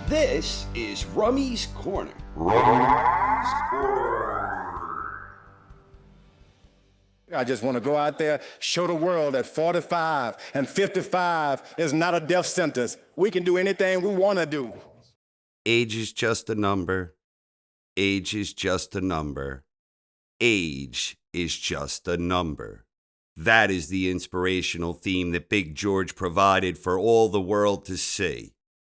This is Rummy's Corner. I just want to go out there, show the world that 45 and 55 is not a death sentence. We can do anything we want to do. Age is just a number. Age is just a number. Age is just a number. That is the inspirational theme that Big George provided for all the world to see.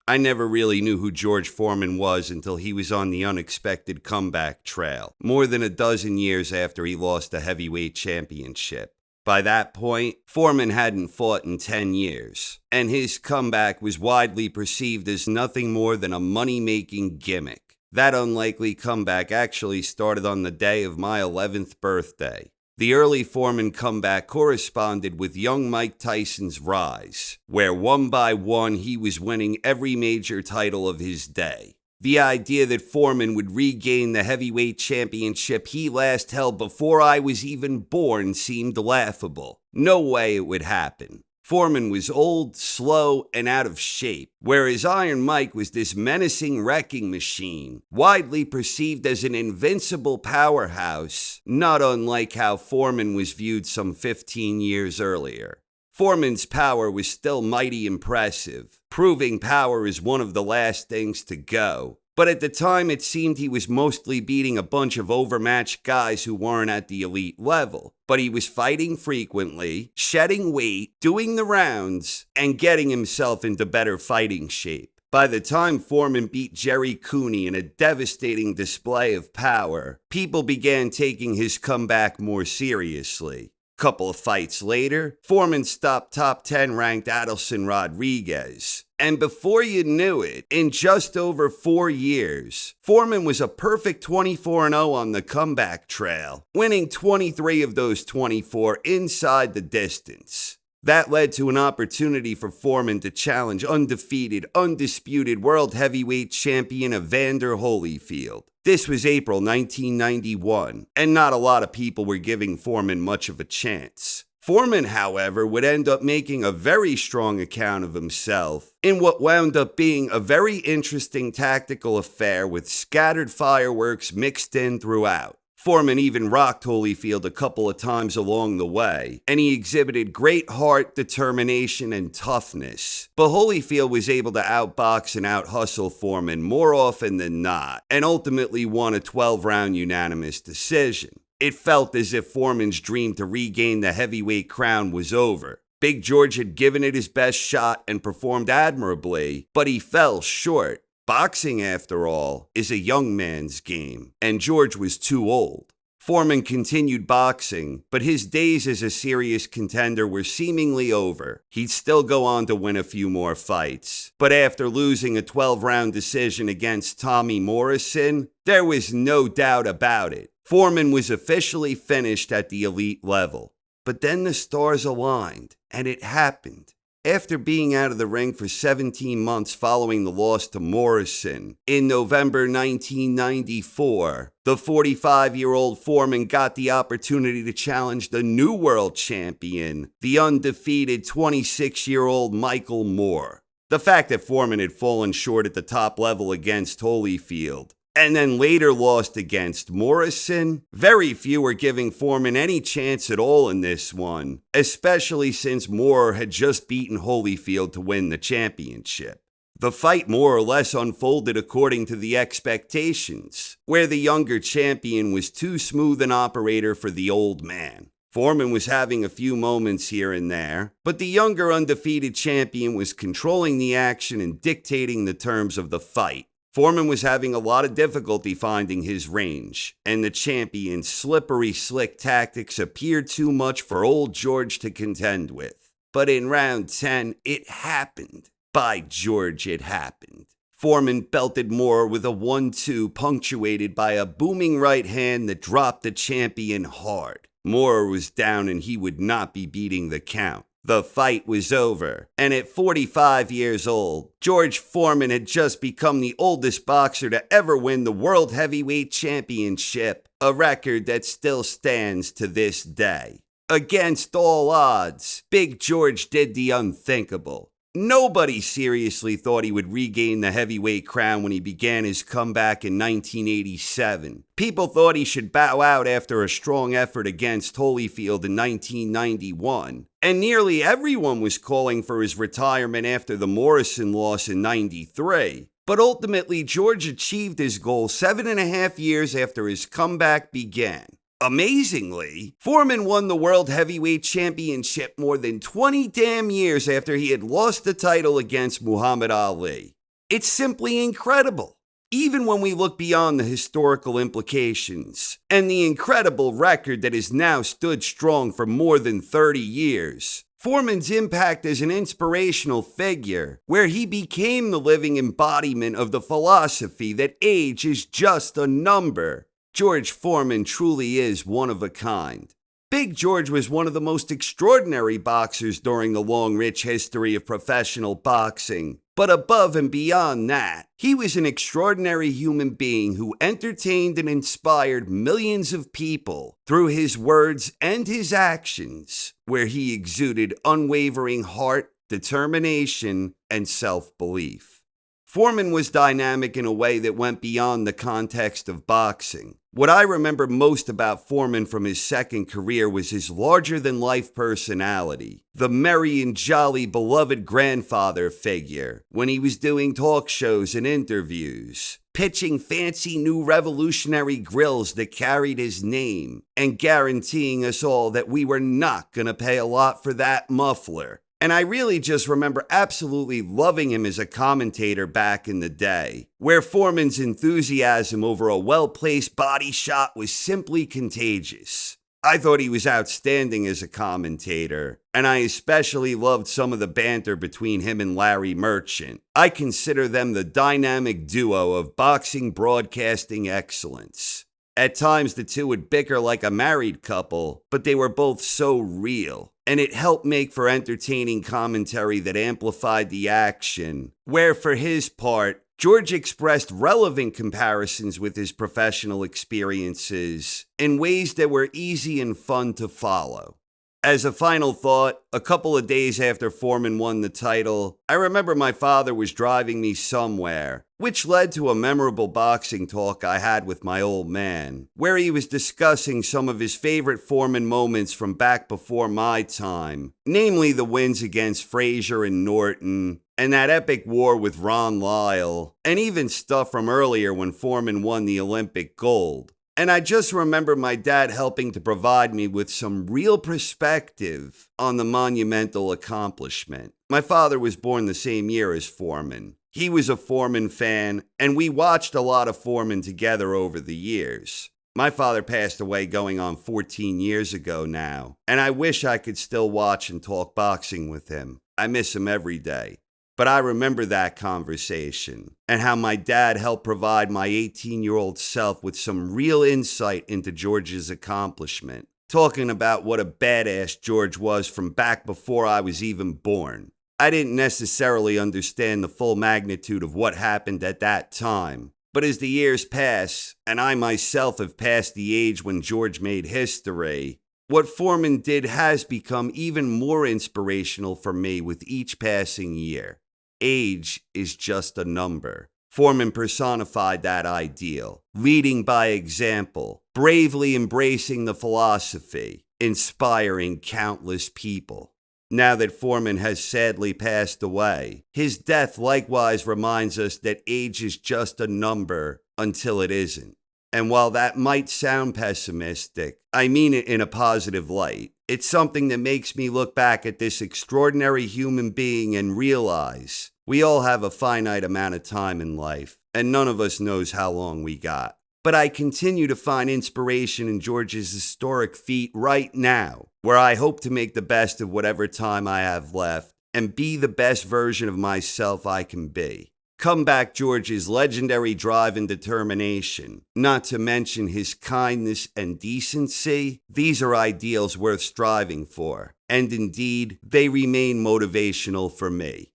I never really knew who George Foreman was until he was on the unexpected comeback trail, more than a dozen years after he lost the heavyweight championship. By that point, Foreman hadn't fought in 10 years, and his comeback was widely perceived as nothing more than a money-making gimmick. That unlikely comeback actually started on the day of my 11th birthday. The early Foreman comeback corresponded with young Mike Tyson's rise, where one by one he was winning every major title of his day. The idea that Foreman would regain the heavyweight championship he last held before I was even born seemed laughable. No way it would happen. Foreman was old, slow, and out of shape, whereas Iron Mike was this menacing wrecking machine, widely perceived as an invincible powerhouse, not unlike how Foreman was viewed some 15 years earlier. Foreman's power was still mighty impressive, proving power is one of the last things to go. But at the time, it seemed he was mostly beating a bunch of overmatched guys who weren't at the elite level. But he was fighting frequently, shedding weight, doing the rounds, and getting himself into better fighting shape. By the time Foreman beat Jerry Cooney in a devastating display of power, people began taking his comeback more seriously. Couple of fights later, Foreman stopped top 10 ranked Adelson Rodriguez. And before you knew it, in just over 4 years, Foreman was a perfect 24-0 on the comeback trail, winning 23 of those 24 inside the distance. That led to an opportunity for Foreman to challenge undefeated, undisputed world heavyweight champion Evander Holyfield. This was April 1991, and not a lot of people were giving Foreman much of a chance. Foreman, however, would end up making a very strong account of himself in what wound up being a very interesting tactical affair with scattered fireworks mixed in throughout. Foreman even rocked Holyfield a couple of times along the way, and he exhibited great heart, determination, and toughness. But Holyfield was able to outbox and out-hustle Foreman more often than not, and ultimately won a 12-round unanimous decision. It felt as if Foreman's dream to regain the heavyweight crown was over. Big George had given it his best shot and performed admirably, but he fell short. Boxing, after all, is a young man's game, and George was too old. Foreman continued boxing, but his days as a serious contender were seemingly over. He'd still go on to win a few more fights, but after losing a 12-round decision against Tommy Morrison, there was no doubt about it. Foreman was officially finished at the elite level. But then the stars aligned, and it happened. After being out of the ring for 17 months following the loss to Morrison, in November 1994, the 45-year-old Foreman got the opportunity to challenge the new world champion, the undefeated 26-year-old Michael Moore. The fact that Foreman had fallen short at the top level against Holyfield, and then later lost against Morrison, very few were giving Foreman any chance at all in this one, especially since Moore had just beaten Holyfield to win the championship. The fight more or less unfolded according to the expectations, where the younger champion was too smooth an operator for the old man. Foreman was having a few moments here and there, but the younger undefeated champion was controlling the action and dictating the terms of the fight. Foreman was having a lot of difficulty finding his range, and the champion's slippery slick tactics appeared too much for old George to contend with. But in round 10, it happened. By George, it happened. Foreman belted Moore with a 1-2 punctuated by a booming right hand that dropped the champion hard. Moore was down and he would not be beating the count. The fight was over, and at 45 years old, George Foreman had just become the oldest boxer to ever win the World Heavyweight Championship, a record that still stands to this day. Against all odds, Big George did the unthinkable. Nobody seriously thought he would regain the heavyweight crown when he began his comeback in 1987. People thought he should bow out after a strong effort against Holyfield in 1991. And nearly everyone was calling for his retirement after the Morrison loss in 93. But ultimately, George achieved his goal 7.5 years after his comeback began. Amazingly, Foreman won the World Heavyweight Championship more than 20 damn years after he had lost the title against Muhammad Ali. It's simply incredible, even when we look beyond the historical implications and the incredible record that has now stood strong for more than 30 years. Foreman's impact as an inspirational figure, where he became the living embodiment of the philosophy that age is just a number. George Foreman truly is one of a kind. Big George was one of the most extraordinary boxers during the long, rich history of professional boxing. But above and beyond that, he was an extraordinary human being who entertained and inspired millions of people through his words and his actions, where he exuded unwavering heart, determination, and self-belief. Foreman was dynamic in a way that went beyond the context of boxing. What I remember most about Foreman from his second career was his larger-than-life personality, the merry and jolly beloved grandfather figure when he was doing talk shows and interviews, pitching fancy new revolutionary grills that carried his name, and guaranteeing us all that we were not going to pay a lot for that muffler. And I really just remember absolutely loving him as a commentator back in the day, where Foreman's enthusiasm over a well-placed body shot was simply contagious. I thought he was outstanding as a commentator, and I especially loved some of the banter between him and Larry Merchant. I consider them the dynamic duo of boxing broadcasting excellence. At times, the two would bicker like a married couple, but they were both so real, and it helped make for entertaining commentary that amplified the action, where for his part, George expressed relevant comparisons with his professional experiences in ways that were easy and fun to follow. As a final thought, a couple of days after Foreman won the title, I remember my father was driving me somewhere, which led to a memorable boxing talk I had with my old man, where he was discussing some of his favorite Foreman moments from back before my time, namely the wins against Frazier and Norton, and that epic war with Ron Lyle, and even stuff from earlier when Foreman won the Olympic gold. And I just remember my dad helping to provide me with some real perspective on the monumental accomplishment. My father was born the same year as Foreman. He was a Foreman fan, and we watched a lot of Foreman together over the years. My father passed away going on 14 years ago now, and I wish I could still watch and talk boxing with him. I miss him every day. But I remember that conversation and how my dad helped provide my 18-year-old self with some real insight into George's accomplishment, talking about what a badass George was from back before I was even born. I didn't necessarily understand the full magnitude of what happened at that time, but as the years pass, and I myself have passed the age when George made history, what Foreman did has become even more inspirational for me with each passing year. Age is just a number. Foreman personified that ideal, leading by example, bravely embracing the philosophy, inspiring countless people. Now that Foreman has sadly passed away, his death likewise reminds us that age is just a number until it isn't. And while that might sound pessimistic, I mean it in a positive light. It's something that makes me look back at this extraordinary human being and realize we all have a finite amount of time in life, and none of us knows how long we got. But I continue to find inspiration in George's historic feat right now, where I hope to make the best of whatever time I have left and be the best version of myself I can be. Comeback George's legendary drive and determination, not to mention his kindness and decency, these are ideals worth striving for, and indeed, they remain motivational for me.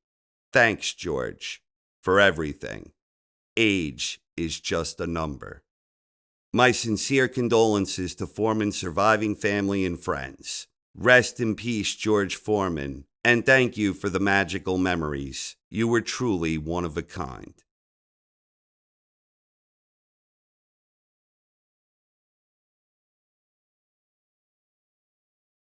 Thanks, George, for everything. Age is just a number. My sincere condolences to Foreman's surviving family and friends. Rest in peace, George Foreman, And thank you for the magical memories. You were truly one of a kind.